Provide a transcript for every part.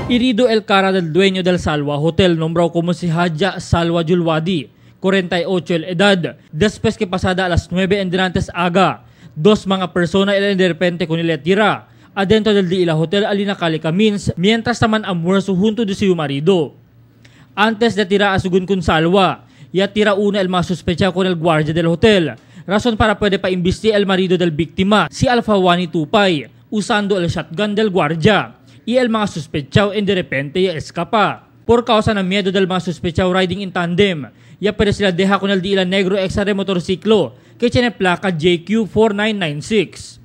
Herido el cara del dueño del Salwa Hotel, nombrado como si Hadja Salwa Julwadi, 48 el edad. Después que pasada a las 9 en dilantes aga, dos mga persona de repente con el tira adentro del Dila Hotel Alinacali Camins, mientras estaban almuerzo junto de su marido. Antes de tirar a su con Salwa, ya tira una el más sospechado con el guardia del hotel, razón para puede pa investigar el marido del víctima, si Alfawani Tupay, usando el shotgun del guardia. Y el mga sospechado en de repente ya escapa. Por causa ng miedo del mga sospechado riding in tandem, ya pwede sila deja con el Dila Negro XR motorsiklo que tiene placa JQ4996.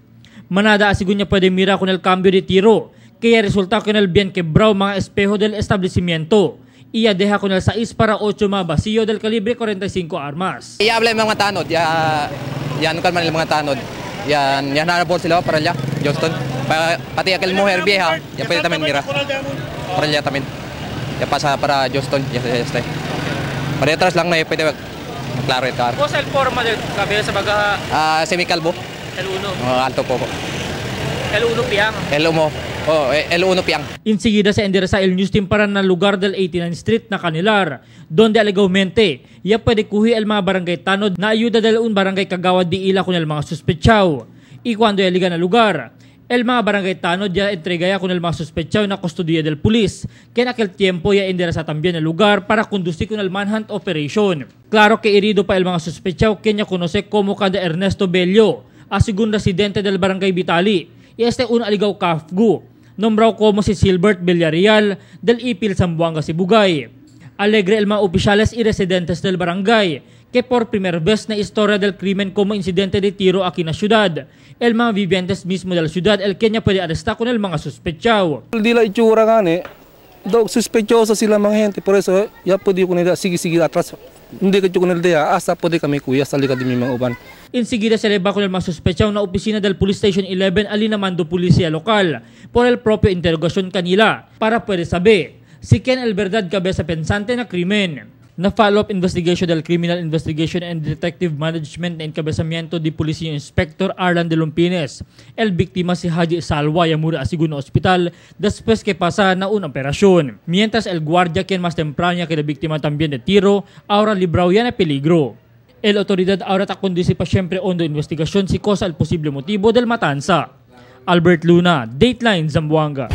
Manada asigun niya pwede mira con el cambio de tiro, kaya resulta con el bien quebrado mga espejo del establecimiento. Iya deja con el 6 para 8 mga basiyo del calibre 45 armas. Iya habla yung mga tanod, yan kalman yung mga tanod. Yan hanapol sila para allá, Johnston. Pati aquel mujer vieja, ya pwede también mira. Para allá también. Ya pasa para Johnston, ya está. Para atrás lang na pwede claro el carro. ¿Cuál es el forma del cabeza baga? Semicalvo. El 1. Alto po. El 1 piang. El 1 piang. Enseguida se endereza el news team para na lugar del 89th Street na Canilar, donde alegadamente ya puede kuhi el mga barangay tanod na ayuda del un barangay kagawad di ila con el mga sospechao. Y cuando ya liga na lugar, el mga barangay tanod ya entrega ya con el mga sospechao na custodia del pulis, que en aquel tiempo ya endereza también el lugar para conducir con el manhunt operation. Claro que herido pa el mga sospechao que ya conoce como kada Ernesto Bello, asigun residente del barangay Vitali, y este un aligaw kafgu, nombrado como si Silbert Villarreal del Ipil Zamboanga Sibugay. Alegre el mga opisyales y residentes del barangay que por primer vez na historia del crimen como incidente de tiro aquí na syudad. El mga vivientes mismo del syudad el Kenya pwede aresta con el mga sospechao. Di la itsura gani, sospechoso sila mga gente, por eso ya pwede ko nila sige atras. Hindi ko nila dia asa pwede kami kuya sa likod ng mga uban. Enseguida se eleva con el mga sospechao na opisina del Police Station 11 alinamando pulisya lokal por el propio interrogasyon kanila para pwede saber si ken el verdad cabeza pensante na krimen. Na follow-up investigation del Criminal Investigation and Detective Management na encabezamiento de Policía Inspector Arlan de Lumpines. El biktima si Haji Salwa ya mura a segundo hospital después que pasa na una operación. Mientras el guardia quien más temprano que la víctima también de tiro, ahora librado ya na peligro. El autoridad ahora ta conduce pa siempre hondo investigación si cosa el posible motivo del matanza. Albert Luna, Dateline Zamboanga.